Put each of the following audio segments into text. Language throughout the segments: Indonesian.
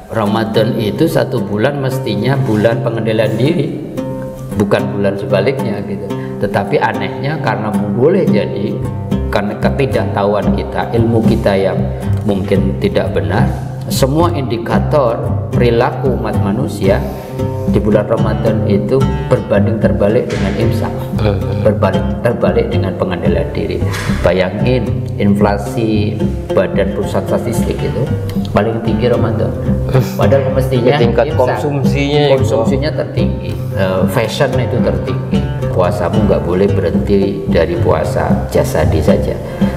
Ramadan itu 1 bulan mestinya bulan pengendalian diri, bukan bulan sebaliknya gitu. Tetapi anehnya karena boleh jadi karena ketidaktahuan kita, ilmu kita yang mungkin tidak benar, semua indikator perilaku umat manusia di bulan Ramadan itu berbanding terbalik dengan imsak, berbanding terbalik dengan pengendalian diri. Bayangin inflasi Badan Pusat Statistik itu paling tinggi Ramadan, padahal mestinya tingkat imsak. Konsumsinya tertinggi, fashion itu tertinggi. Puasamu nggak boleh berhenti dari puasa jasadi saja,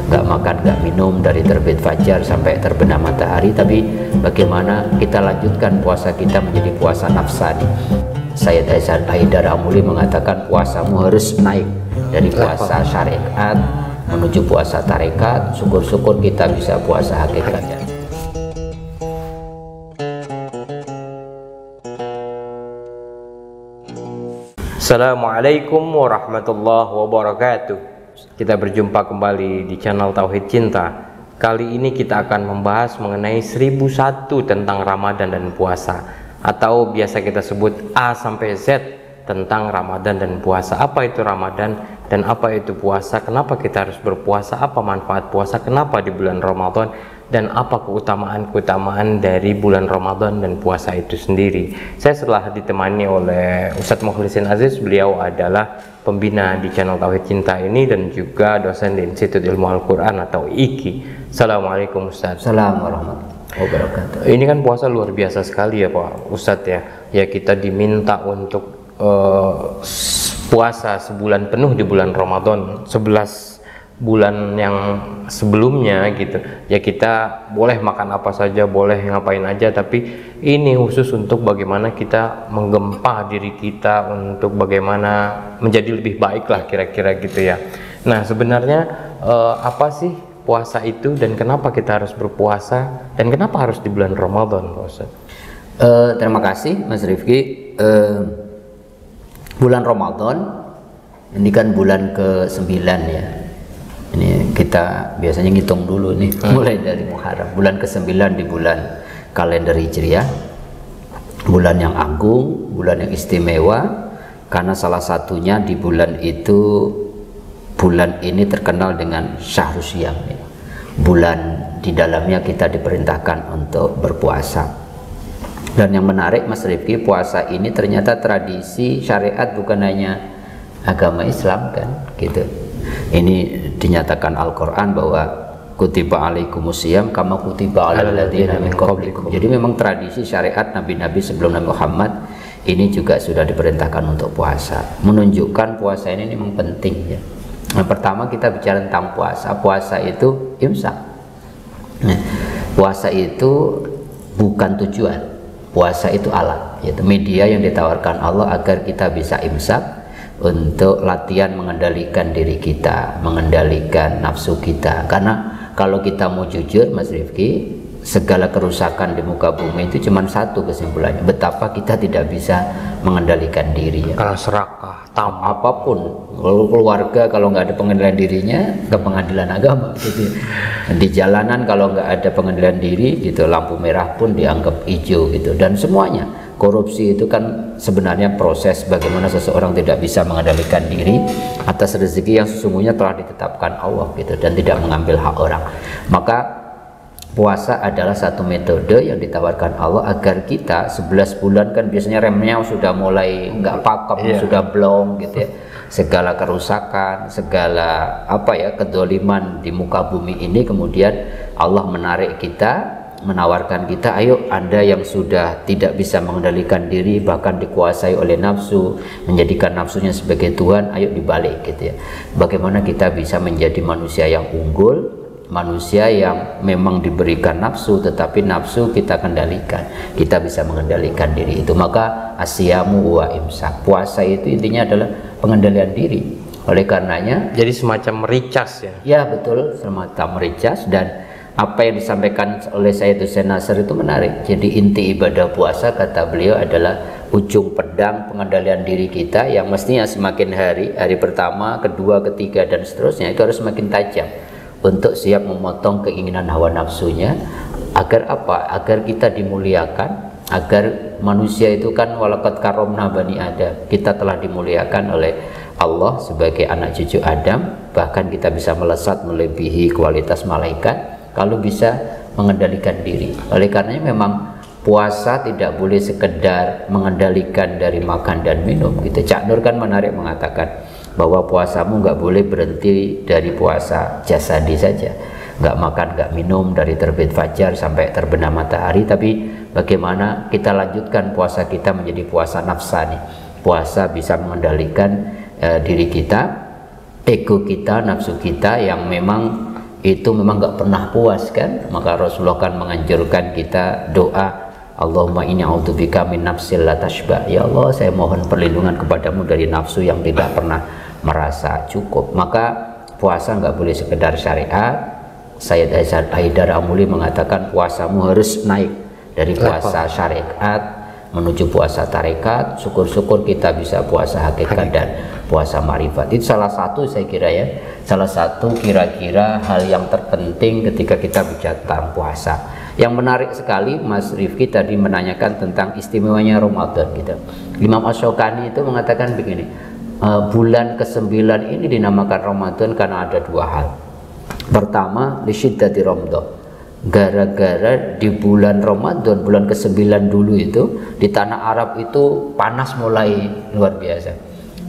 nggak makan nggak minum dari terbit fajar sampai terbenam matahari, tapi bagaimana kita lanjutkan puasa kita menjadi puasa nafsani. Sayyid Haidar Amuli mengatakan puasamu harus naik dari puasa syariat menuju puasa tarekat. Syukur-syukur kita bisa puasa hakikat. Assalamualaikum warahmatullahi wabarakatuh. Kita berjumpa kembali di channel Tauhid Cinta. Kali ini kita akan membahas mengenai 1001 tentang Ramadan dan puasa, atau biasa kita sebut A sampai Z tentang Ramadan dan puasa. Apa itu Ramadan dan apa itu puasa? Kenapa kita harus berpuasa? Apa manfaat puasa? Kenapa di bulan Ramadan? Dan apa keutamaan-keutamaan dari bulan Ramadan dan puasa itu sendiri. Saya setelah ditemani oleh Ustadz Mukhlisin Aziz, beliau adalah pembina di channel Tauhid Cinta ini dan juga dosen di Institut Ilmu Al-Quran atau IKI. Assalamualaikum Ustadz. Assalamualaikum warahmatullahi wabarakatuh. Ini kan puasa luar biasa sekali ya Pak Ustadz ya. Ya kita diminta untuk puasa sebulan penuh di bulan Ramadan, 11 bulan yang sebelumnya gitu ya, kita boleh makan apa saja, boleh ngapain aja, tapi ini khusus untuk bagaimana kita menggempa diri kita untuk bagaimana menjadi lebih baik lah kira-kira gitu ya. Nah sebenarnya apa sih puasa itu dan kenapa kita harus berpuasa dan kenapa harus di bulan Ramadan Pak Ustaz? Terima kasih Mas Rifki. Bulan Ramadan ini kan bulan ke-9 ya. Ini kita biasanya ngitung dulu nih, mulai dari Muharram, bulan ke-9 di bulan kalender Hijriah, bulan yang agung, bulan yang istimewa, karena salah satunya di bulan itu, bulan ini terkenal dengan Syahrus Syiyam, bulan di dalamnya kita diperintahkan untuk berpuasa. Dan yang menarik Mas Rifki, puasa ini ternyata tradisi syariat, bukan hanya agama Islam kan, gitu. Ini dinyatakan Al-Quran bahwa kutiba alaikumusiyam kama kutiba alal ladzina min qablikum. Jadi memang tradisi syariat nabi-nabi sebelum Nabi Muhammad ini juga sudah diperintahkan untuk puasa, menunjukkan puasa ini memang penting ya. Nah, pertama kita bicara tentang puasa. Puasa itu imsak. Nah, puasa itu bukan tujuan. Puasa itu alat, yaitu media yang ditawarkan Allah agar kita bisa imsak, untuk latihan mengendalikan diri kita, mengendalikan nafsu kita. Karena kalau kita mau jujur Mas Rifki, segala kerusakan di muka bumi itu cuma satu kesimpulannya, betapa kita tidak bisa mengendalikan diri ya. Karena serakah, apapun, keluarga kalau nggak ada pengendalian dirinya ke pengadilan agama gitu. Di jalanan kalau nggak ada pengendalian diri gitu, lampu merah pun dianggap hijau gitu. Dan semuanya, korupsi itu kan sebenarnya proses bagaimana seseorang tidak bisa mengendalikan diri atas rezeki yang sesungguhnya telah ditetapkan Allah gitu, dan tidak mengambil hak orang. Maka puasa adalah satu metode yang ditawarkan Allah agar kita 11 bulan kan biasanya remnya sudah mulai nggak pakem, sudah blong gitu ya. Segala kerusakan, segala apa ya, kedoliman di muka bumi ini, kemudian Allah menarik kita, menawarkan kita, ayo Anda yang sudah tidak bisa mengendalikan diri, bahkan dikuasai oleh nafsu, menjadikan nafsunya sebagai Tuhan, ayo dibalik gitu ya. Bagaimana kita bisa menjadi manusia yang unggul, manusia yang memang diberikan nafsu, tetapi nafsu kita kendalikan, kita bisa mengendalikan diri itu. Maka asyamu wa imsak, puasa itu intinya adalah pengendalian diri. Oleh karenanya jadi semacam mericas ya. Ya betul, semacam mericas. Dan apa yang disampaikan oleh Sayyid Hussein Nasr itu menarik. Jadi inti ibadah puasa kata beliau adalah ujung pedang pengendalian diri kita, yang mestinya semakin hari pertama, kedua, ketiga dan seterusnya itu harus semakin tajam untuk siap memotong keinginan hawa nafsunya. Agar apa? Agar kita dimuliakan, agar manusia itu kan walaqad karomna bani Adam, kita telah dimuliakan oleh Allah sebagai anak cucu Adam, bahkan kita bisa melesat melebihi kualitas malaikat kalau bisa mengendalikan diri. Oleh karenanya memang puasa tidak boleh sekedar mengendalikan dari makan dan minum gitu. Cak Nur kan menarik mengatakan bahwa puasamu nggak boleh berhenti dari puasa jasadi saja, nggak makan nggak minum dari terbit fajar sampai terbenam matahari, tapi bagaimana kita lanjutkan puasa kita menjadi puasa nafsani, puasa bisa mengendalikan diri kita, ego kita, nafsu kita yang memang itu memang nggak pernah puas kan. Maka Rasulullah kan menganjurkan kita doa, Allahumma inni a'udzubika min nafsil la tashba, ya Allah saya mohon perlindungan kepadamu dari nafsu yang tidak pernah merasa cukup. Maka puasa nggak boleh sekedar syariat. Sayyid Haidar Amuli mengatakan puasamu harus naik dari puasa syariat menuju puasa tarekat. Syukur-syukur kita bisa puasa hakikat dan puasa marifat. Itu salah satu saya kira ya, salah satu kira-kira hal yang terpenting ketika kita bicara tentang puasa. Yang menarik sekali Mas Rifki tadi menanyakan tentang istimewanya Ramadan gitu. Imam Ash-Shawqani itu mengatakan begini, bulan ke-9 ini dinamakan Ramadan karena ada dua hal. Pertama, lisyiddati Ramadan, gara-gara di bulan Ramadan, bulan ke-9 dulu itu di tanah Arab itu panas mulai luar biasa,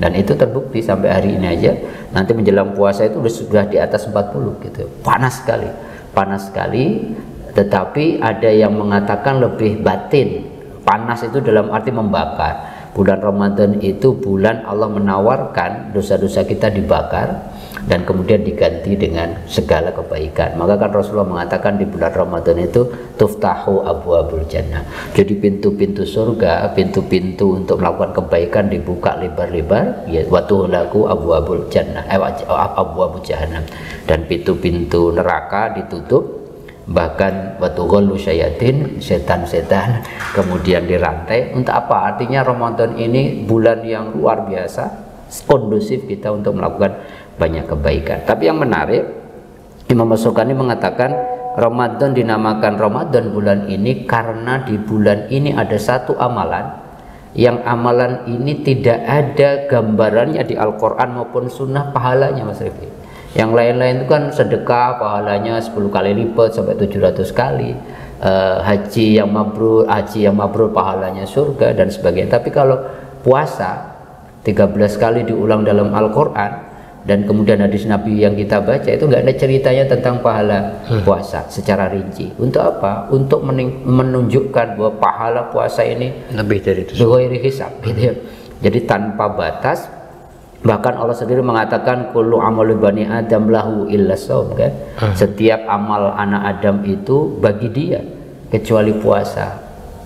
dan itu terbukti sampai hari ini aja. Nanti menjelang puasa itu sudah di atas 40 gitu, panas sekali, panas sekali. Tetapi ada yang mengatakan lebih batin, panas itu dalam arti membakar. Bulan Ramadan itu bulan Allah menawarkan dosa-dosa kita dibakar dan kemudian diganti dengan segala kebaikan. Maka kan Rasulullah mengatakan di bulan Ramadan itu tuftahu abwabul jannah. Jadi pintu-pintu surga, pintu-pintu untuk melakukan kebaikan dibuka lebar-lebar, ya, wa tuhlaku abwabul jannah, abwabul jahannam, dan pintu-pintu neraka ditutup. Bahkan waktu golu syayatin, setan-setan kemudian dirantai. Untuk apa? Artinya Ramadan ini bulan yang luar biasa, kondusif kita untuk melakukan banyak kebaikan. Tapi yang menarik, Imam Ash-Shawqani mengatakan Ramadan dinamakan Ramadan bulan ini karena di bulan ini ada satu amalan, yang amalan ini tidak ada gambarannya di Al-Quran maupun Sunnah pahalanya, Mas Rifki. Yang lain-lain itu kan sedekah pahalanya 10 kali lipat sampai 700 kali, haji yang mabrur pahalanya surga dan sebagainya. Tapi kalau puasa 13 kali diulang dalam Al-Quran dan kemudian hadis Nabi yang kita baca itu nggak ada ceritanya tentang pahala puasa secara rinci. Untuk apa? Untuk menunjukkan bahwa pahala puasa ini lebih dari itu, bighairi hisab gitu ya. Jadi tanpa batas. Bahkan Allah sendiri mengatakan kullu amalu bani Adam lahu illa shaum kan. Setiap amal anak Adam itu bagi dia kecuali puasa.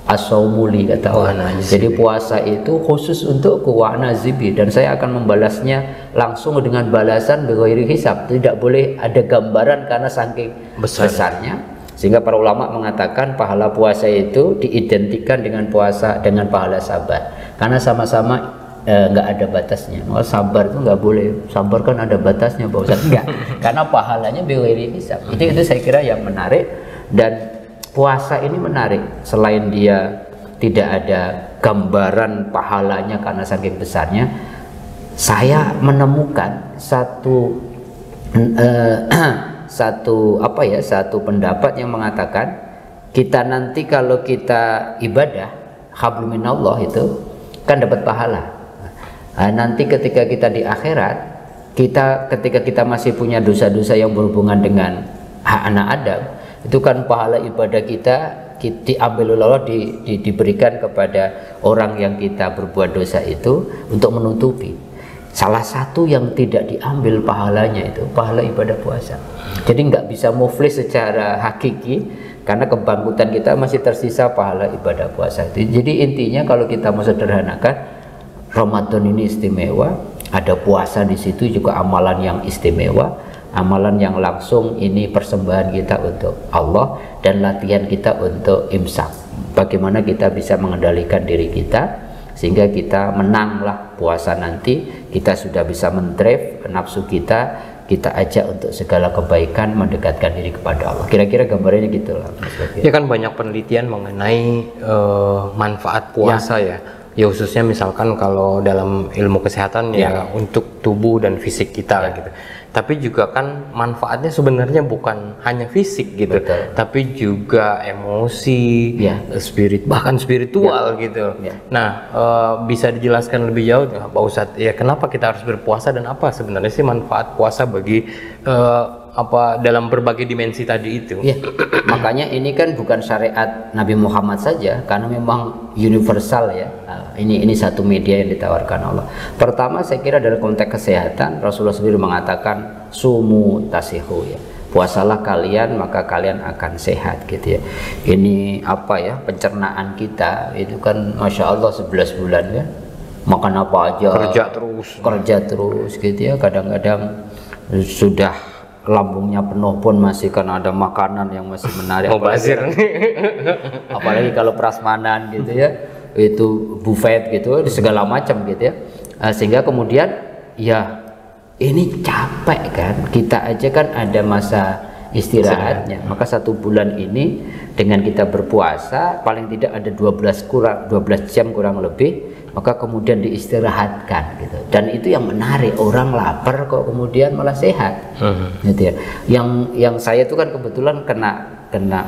As-saumuli kata Allah. Jadi puasa itu khusus untuk kuwana zibi, dan saya akan membalasnya langsung dengan balasan bighairi hisab. Tidak boleh ada gambaran karena saking besarnya. Sehingga para ulama mengatakan pahala puasa itu diidentikan dengan puasa dengan pahala sabar. Karena sama-sama nggak ada batasnya. Sabar itu nggak boleh, sabar kan ada batasnya Pak Ustaz. Enggak, karena pahalanya bighairi hisab. Itu saya kira yang menarik. Dan puasa ini menarik, selain dia tidak ada gambaran pahalanya karena saking besarnya, saya menemukan satu satu pendapat yang mengatakan kita nanti kalau kita ibadah hablum minallah itu kan dapat pahala. Nanti ketika kita di akhirat, ketika kita masih punya dosa-dosa yang berhubungan dengan hak anak Adam, itu kan pahala ibadah kita diambil oleh Allah, diberikan kepada orang yang kita berbuat dosa itu untuk menutupi. Salah satu yang tidak diambil pahalanya itu pahala ibadah puasa. Jadi nggak bisa muflis secara hakiki karena kebangkitan kita masih tersisa pahala ibadah puasa itu. Jadi intinya kalau kita mau sederhanakan, Ramadan ini istimewa, ada puasa di situ juga amalan yang istimewa, amalan yang langsung ini persembahan kita untuk Allah dan latihan kita untuk imsak. Bagaimana kita bisa mengendalikan diri kita sehingga kita menanglah puasa nanti, kita sudah bisa mendrive nafsu kita kita ajak untuk segala kebaikan, mendekatkan diri kepada Allah. Kira-kira gambarnya gitu lah, Mas Bagia. Ya kan banyak penelitian mengenai manfaat puasa ya. Ya khususnya misalkan kalau dalam ilmu kesehatan ya untuk tubuh dan fisik kita gitu. Tapi juga kan manfaatnya sebenarnya bukan hanya fisik gitu, tapi juga emosi, spirit, bahkan spiritual gitu. Nah, bisa dijelaskan lebih jauh Pak Ustadz ya kenapa kita harus berpuasa dan apa sebenarnya sih manfaat puasa bagi apa dalam berbagai dimensi tadi itu? Ya, makanya ini kan bukan syariat Nabi Muhammad saja, karena memang universal ya. Ini satu media yang ditawarkan Allah. Pertama saya kira dari konteks kesehatan, Rasulullah sendiri mengatakan sumu tasihu ya. Puasalah kalian maka kalian akan sehat gitu ya. Ini apa ya, pencernaan kita itu kan Masya Allah 11 bulan ya. Makan apa aja, kerja terus gitu ya. Kadang-kadang sudah lambungnya penuh pun masih karena ada makanan yang masih menarik. Apalagi kalau prasmanan gitu ya, itu buffet gitu segala macam gitu ya, sehingga kemudian ya ini capek kan, kita aja kan ada masa istirahatnya. Maka 1 bulan ini dengan kita berpuasa paling tidak ada 12 jam kurang lebih, maka kemudian diistirahatkan gitu. Dan itu yang menarik, orang lapar kok kemudian malah sehat. Gitu ya. Yang saya itu kan kebetulan kena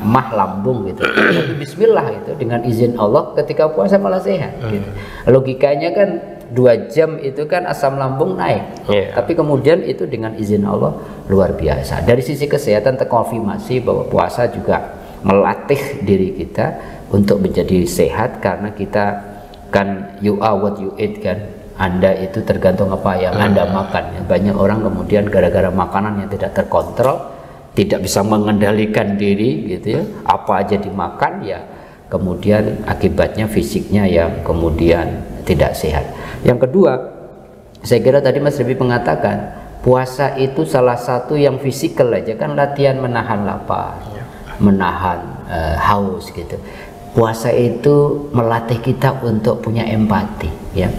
mah lambung gitu. Tapi bismillah itu dengan izin Allah ketika puasa malah sehat gitu. Logikanya kan 2 jam itu kan asam lambung naik. Tapi kemudian itu dengan izin Allah luar biasa. Dari sisi kesehatan terkonfirmasi bahwa puasa juga melatih diri kita untuk menjadi sehat, karena kita kan you are what you eat kan. Anda itu tergantung apa yang Anda makan ya. Banyak orang kemudian gara-gara makanan yang tidak terkontrol, tidak bisa mengendalikan diri gitu ya, apa aja dimakan ya, kemudian akibatnya fisiknya yang kemudian tidak sehat. Yang kedua, saya kira tadi Mas Revi mengatakan puasa itu salah satu yang fisikal aja kan, latihan menahan lapar, menahan haus gitu. Puasa itu melatih kita untuk punya empati ya,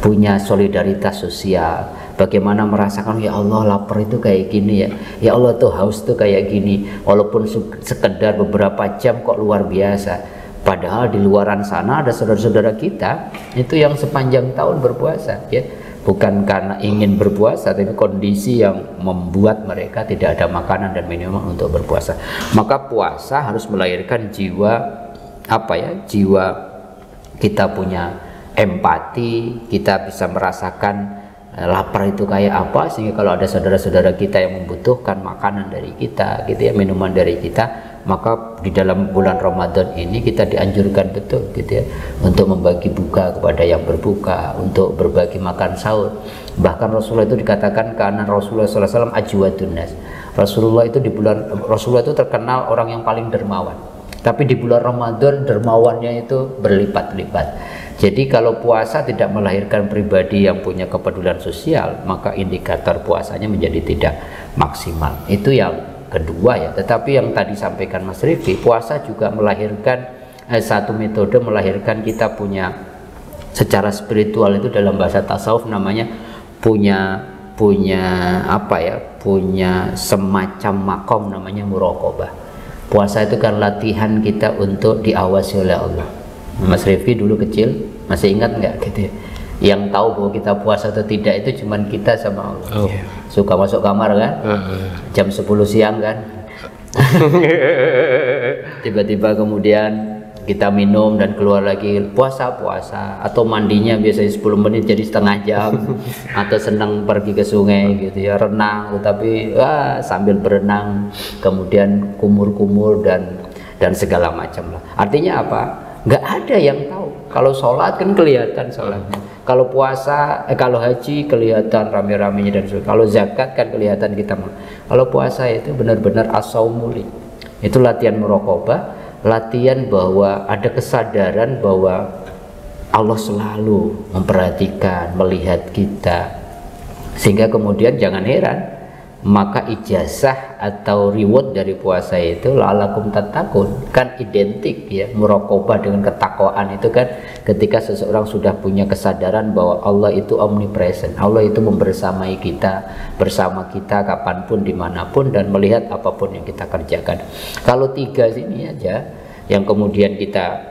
punya solidaritas sosial. Bagaimana merasakan ya Allah lapar itu kayak gini ya, ya Allah tuh haus tuh kayak gini, walaupun sekedar beberapa jam kok luar biasa. Padahal di luaran sana ada saudara-saudara kita itu yang sepanjang tahun berpuasa ya, bukan karena ingin berpuasa, tapi kondisi yang membuat mereka tidak ada makanan dan minuman untuk berpuasa. Maka puasa harus melahirkan jiwa apa ya, jiwa kita punya empati, kita bisa merasakan lapar itu kayak apa, sehingga kalau ada saudara-saudara kita yang membutuhkan makanan dari kita gitu ya, minuman dari kita, maka di dalam bulan Ramadan ini kita dianjurkan betul gitu ya, untuk membagi buka kepada yang berbuka, untuk berbagi makan sahur. Bahkan Rasulullah itu dikatakan karena Rasulullah SAW ajwadun nas. Rasulullah itu Rasulullah itu terkenal orang yang paling dermawan. Tapi di bulan Ramadan dermawannya itu berlipat-lipat. Jadi kalau puasa tidak melahirkan pribadi yang punya kepedulian sosial, maka indikator puasanya menjadi tidak maksimal. Itu yang kedua ya. Tetapi yang tadi sampaikan Mas Rifki, puasa juga melahirkan satu metode melahirkan kita punya secara spiritual, itu dalam bahasa tasawuf namanya punya apa ya? Punya semacam makom namanya muraqabah. Puasa itu kan latihan kita untuk diawasi oleh Allah. Mas Rifki dulu kecil masih ingat nggak gitu ya? Yang tahu bahwa kita puasa atau tidak itu cuman kita sama Allah. Suka masuk kamar kan, jam 10 siang kan, tiba-tiba kemudian kita minum dan keluar lagi, puasa, atau mandinya biasanya 10 menit jadi setengah jam, atau senang pergi ke sungai gitu ya, renang, tetapi sambil berenang kemudian kumur-kumur dan segala macam lah. Artinya apa? Nggak ada yang tahu. Kalau sholat kan kelihatan sholatnya, kalau puasa kalau haji kelihatan rame-ramenya, dan kalau zakat kan kelihatan kita. Kalau puasa itu benar-benar as-saumuli, itu latihan muraqabah, latihan bahwa ada kesadaran bahwa Allah selalu memperhatikan, melihat kita, sehingga kemudian jangan heran maka ijazah atau reward dari puasa itu la'allakum tattaqun, kan identik ya. Muraqabah dengan ketakwaan itu kan ketika seseorang sudah punya kesadaran bahwa Allah itu omnipresent, Allah itu membersamai kita, bersama kita kapanpun dimanapun dan melihat apapun yang kita kerjakan. Kalau 3 sini aja yang kemudian kita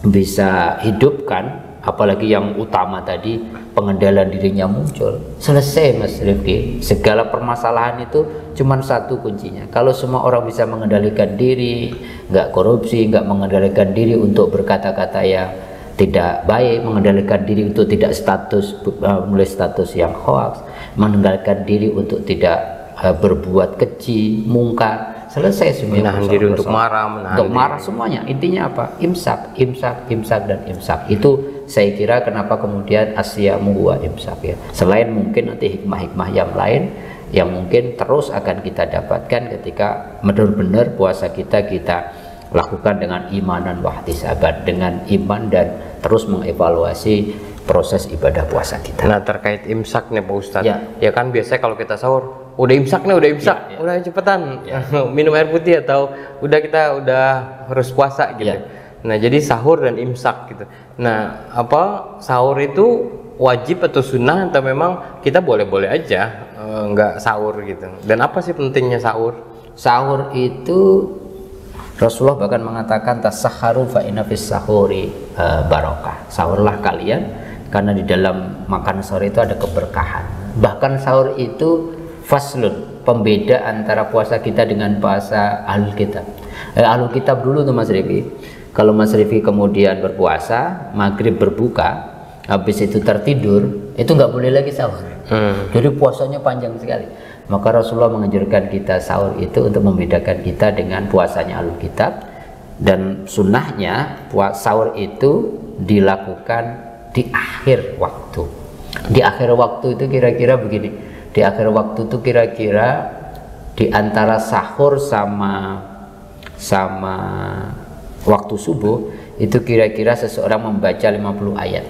bisa hidupkan, apalagi yang utama tadi pengendalian dirinya muncul, selesai Mas Rifki. Segala permasalahan itu cuma satu kuncinya. Kalau semua orang bisa mengendalikan diri, nggak korupsi, nggak mengendalikan diri untuk berkata-kata yang tidak baik, mengendalikan diri untuk tidak menulis status yang hoax, mengendalikan diri untuk tidak berbuat keji, mungkar, selesai semua. Menahan diri untuk marah, untuk marah semuanya. Intinya apa? Imsak, imsak, imsak dan imsak. Itu saya kira kenapa kemudian asyamu wa imsak ya. Selain mungkin nanti hikmah-hikmah yang lain yang mungkin terus akan kita dapatkan ketika benar-benar puasa kita lakukan dengan imanan wahtisaban, dengan iman dan terus mengevaluasi proses ibadah puasa kita. Nah, terkait imsak nih Pak Ustadz, ya kan biasanya kalau kita sahur udah imsak nih, udah imsak, udah cepetan minum air putih atau udah harus puasa gitu. Nah, jadi sahur dan imsak gitu. Nah, apa sahur itu wajib atau sunnah atau memang kita boleh-boleh aja nggak sahur gitu? Dan apa sih pentingnya sahur? Sahur itu Rasulullah bahkan mengatakan tasahharu fa inna fis sahuri barokah. Sahurlah kalian karena di dalam makan sahur itu ada keberkahan. Bahkan sahur itu faslun, pembeda antara puasa kita dengan puasa ahlul kitab. Ahlul kitab dulu tuh Mas Rifi. Kalau Mas Rifi kemudian berpuasa, maghrib berbuka, habis itu tertidur, itu nggak boleh lagi sahur. Jadi puasanya panjang sekali. Maka Rasulullah menganjurkan kita sahur itu untuk membedakan kita dengan puasanya ahlul kitab. Dan sunnahnya sahur itu dilakukan di akhir waktu. Di akhir waktu itu kira-kira begini. Di akhir waktu itu kira-kira di antara sahur sama waktu subuh itu kira-kira seseorang membaca 50 ayat.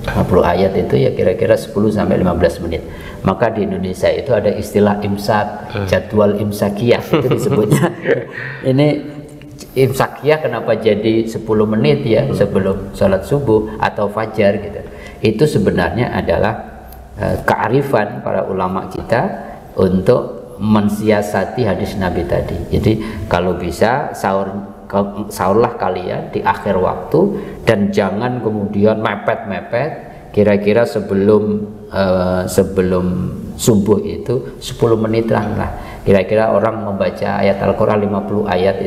50 ayat itu ya kira-kira 10 sampai 15 menit. Maka di Indonesia itu ada istilah imsak, jadwal imsakiyah itu disebutnya. Ini imsakiyah kenapa jadi 10 menit ya sebelum sholat subuh atau fajar gitu. Itu sebenarnya adalah kearifan para ulama kita untuk mensiasati hadis Nabi tadi. Jadi kalau bisa sahurlah kalian di akhir waktu dan jangan kemudian mepet-mepet. Kira-kira sebelum subuh itu 10 menit lah. Kira-kira orang membaca ayat Al-Quran 50 ayat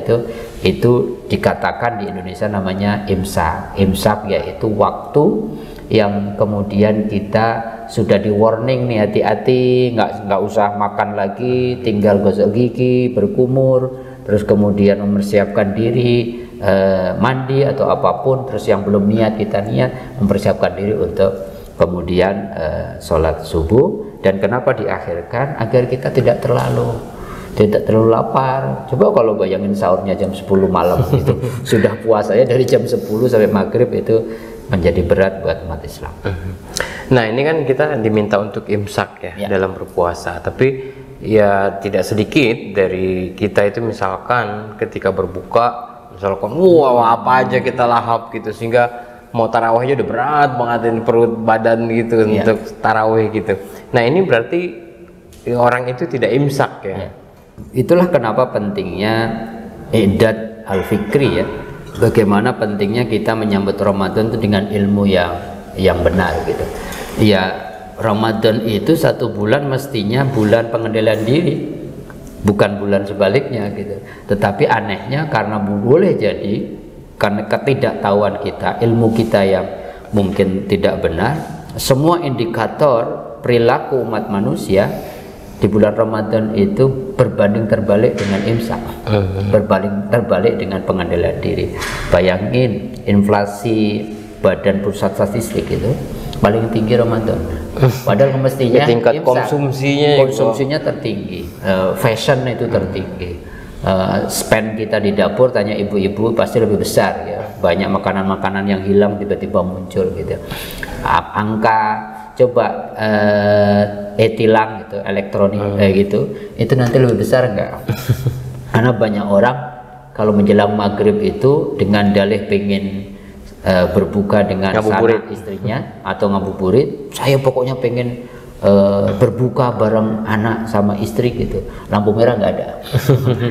itu dikatakan di Indonesia namanya imsak. Imsak yaitu waktu yang kemudian kita sudah di warning nih, hati-hati, nggak usah makan lagi, tinggal gosok gigi, berkumur, terus kemudian mempersiapkan diri mandi atau apapun, terus yang belum niat kita niat mempersiapkan diri untuk kemudian sholat subuh. Dan kenapa diakhirkan? Agar kita tidak terlalu lapar. Coba kalau bayangin sahurnya jam 10 malam itu sudah puasanya dari jam 10 sampai maghrib, itu menjadi berat buat umat Islam. Nah, ini kan kita diminta untuk imsak ya dalam berpuasa, tapi ya tidak sedikit dari kita itu misalkan ketika berbuka misalkan apa aja kita lahap gitu sehingga mau tarawihnya udah berat banget ini perut badan gitu untuk tarawih gitu. Nah, ini berarti orang itu tidak imsak ya. Itulah kenapa pentingnya i'dad al-fikri ya. Bagaimana pentingnya kita menyambut Ramadan itu dengan ilmu yang benar gitu. Ya, Ramadan itu 1 bulan mestinya bulan pengendalian diri, bukan bulan sebaliknya gitu. Tetapi anehnya karena boleh jadi karena ketidaktahuan kita, ilmu kita yang mungkin tidak benar, semua indikator perilaku umat manusia di bulan Ramadan itu berbanding terbalik dengan imsak, berbanding terbalik dengan pengendalian diri. Bayangin inflasi Badan Pusat Statistik itu paling tinggi Ramadan, padahal mestinya tingkat konsumsinya tertinggi, fashion itu tertinggi, spend kita di dapur tanya ibu-ibu pasti lebih besar ya, banyak makanan-makanan yang hilang tiba-tiba muncul gitu. Angka coba etilang gitu, elektronik kayak gitu, itu nanti lebih besar enggak? Karena banyak orang kalau menjelang maghrib itu dengan dalih pengen berbuka dengan sanak istrinya atau ngabuburit, saya pokoknya pengen berbuka bareng anak sama istri gitu, lampu merah nggak ada.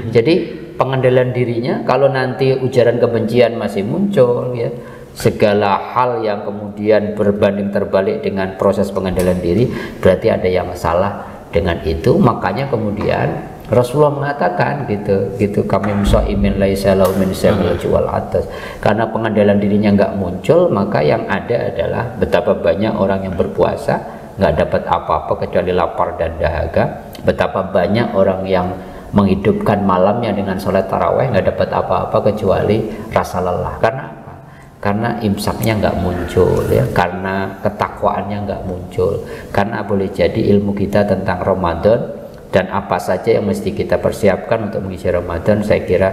Jadi pengendalian dirinya, kalau nanti ujaran kebencian masih muncul ya, segala hal yang kemudian berbanding terbalik dengan proses pengendalian diri, berarti ada yang salah dengan itu. Makanya kemudian Rasulullah mengatakan gitu kami musaimin laisa lahu min syai'in wal atas. Karena pengendalian dirinya nggak muncul, maka yang ada adalah betapa banyak orang yang berpuasa nggak dapat apa-apa kecuali lapar dan dahaga. Betapa banyak orang yang menghidupkan malamnya dengan sholat taraweh nggak dapat apa-apa kecuali rasa lelah. Karena apa? Karena imsaknya nggak muncul ya, karena ketakwaannya nggak muncul. Karena boleh jadi ilmu kita tentang Ramadan dan apa saja yang mesti kita persiapkan untuk mengisi Ramadan, saya kira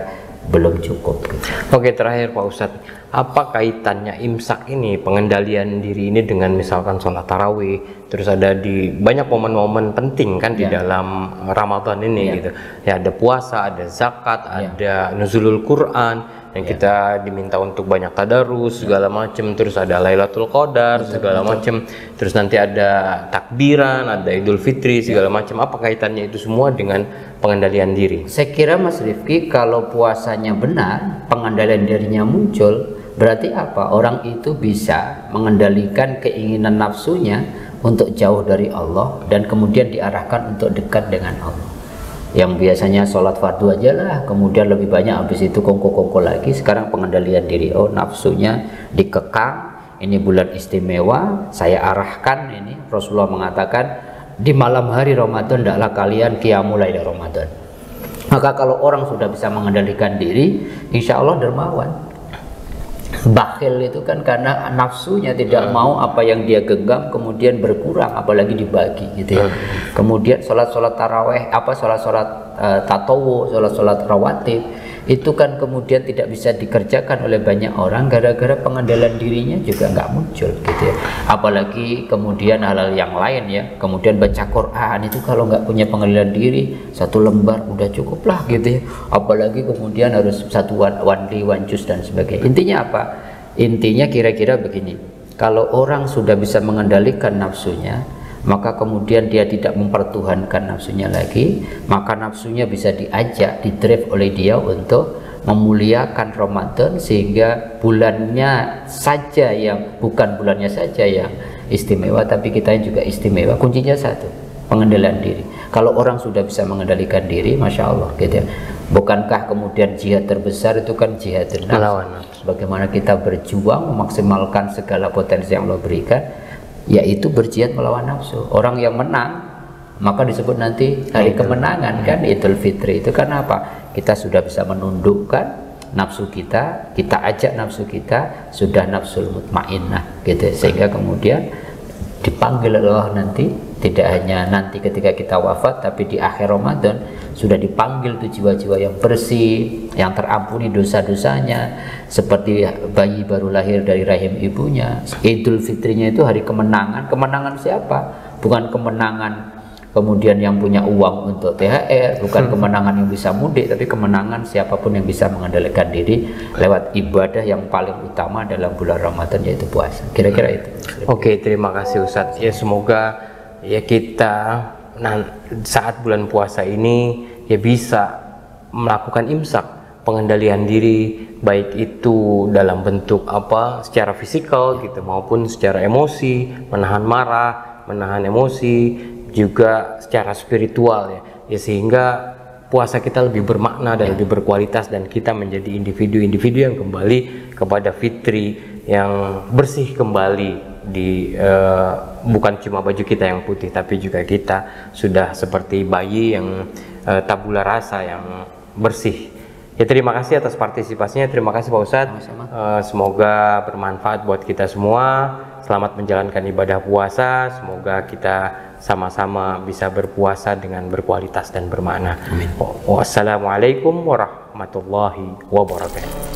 belum cukup. Oke, terakhir Pak Ustadz, apa kaitannya imsak ini, pengendalian diri ini dengan misalkan sholat tarawih, terus ada di banyak momen-momen penting kan di dalam Ramadan ini gitu ya, ada puasa, ada zakat, ada nuzulul Quran yang kita diminta untuk banyak tadarus segala macam, terus ada Lailatul Qadar segala macam, terus nanti ada takbiran, ada Idul Fitri segala macam. Apa kaitannya itu semua dengan pengendalian diri? Saya kira Mas Rifki, kalau puasanya benar, pengendalian dirinya muncul, berarti apa? Orang itu bisa mengendalikan keinginan nafsunya untuk jauh dari Allah dan kemudian diarahkan untuk dekat dengan Allah. Yang biasanya sholat fardu aja lah, kemudian lebih banyak habis itu kongko-kongko lagi. Sekarang pengendalian diri, oh nafsunya dikekang, ini bulan istimewa, saya arahkan ini. Rasulullah mengatakan di malam hari Ramadan hendaklah kalian qiyamul lail Ramadan. Maka kalau orang sudah bisa mengendalikan diri, insya Allah dermawan. Bakhil itu kan karena nafsunya tidak mau apa yang dia genggam kemudian berkurang, apalagi dibagi gitu ya. Kemudian sholat taraweh, sholat tatawu, sholat rawatib itu kan kemudian tidak bisa dikerjakan oleh banyak orang gara-gara pengendalian dirinya juga nggak muncul gitu ya. Apalagi kemudian hal-hal yang lain ya, kemudian baca Quran itu kalau nggak punya pengendalian diri, satu lembar udah cukup lah gitu ya. Apalagi kemudian harus satu one juz dan sebagainya. Intinya apa? Intinya kira-kira begini, kalau orang sudah bisa mengendalikan nafsunya, maka kemudian dia tidak mempertuhankan nafsunya lagi, maka nafsunya bisa diajak, didrive oleh dia untuk memuliakan Ramadan, sehingga bulannya saja yang bukan bulannya saja yang istimewa, tapi kita juga istimewa. Kuncinya satu, pengendalian diri. Kalau orang sudah bisa mengendalikan diri, masya Allah gitu ya. Bukankah kemudian jihad terbesar itu kan jihad nafs, bagaimana kita berjuang memaksimalkan segala potensi yang Allah berikan, yaitu berjihad melawan nafsu. Orang yang menang maka disebut nanti hari kemenangan kan, Idul Fitri itu. Karena apa? Kita sudah bisa menundukkan nafsu kita, kita ajak nafsu kita sudah nafsul mutmainnah gitu, sehingga kemudian dipanggil Allah nanti, tidak hanya nanti ketika kita wafat, tapi di akhir Ramadan sudah dipanggil tuh jiwa-jiwa yang bersih, yang terampuni dosa-dosanya, seperti bayi baru lahir dari rahim ibunya. Idul Fitrinya itu hari kemenangan. Kemenangan siapa? Bukan kemenangan kemudian yang punya uang untuk THR, bukan kemenangan yang bisa mudik, tapi kemenangan siapapun yang bisa mengendalikan diri lewat ibadah yang paling utama dalam bulan Ramadan, yaitu puasa. Kira-kira itu. Oke, terima kasih Ustadz. Ya, semoga ya kita saat bulan puasa ini ya bisa melakukan imsak, pengendalian diri, baik itu dalam bentuk apa secara fisikal gitu maupun secara emosi, menahan marah, menahan emosi, juga secara spiritual ya sehingga puasa kita lebih bermakna dan lebih berkualitas, dan kita menjadi individu-individu yang kembali kepada fitri, yang bersih kembali di bukan cuma baju kita yang putih, tapi juga kita sudah seperti bayi yang tabula rasa, yang bersih. Ya, terima kasih atas partisipasinya. Terima kasih Pak Ustadz. Semoga bermanfaat buat kita semua. Selamat menjalankan ibadah puasa. Semoga kita sama-sama bisa berpuasa dengan berkualitas dan bermakna. Wassalamualaikum warahmatullahi wabarakatuh.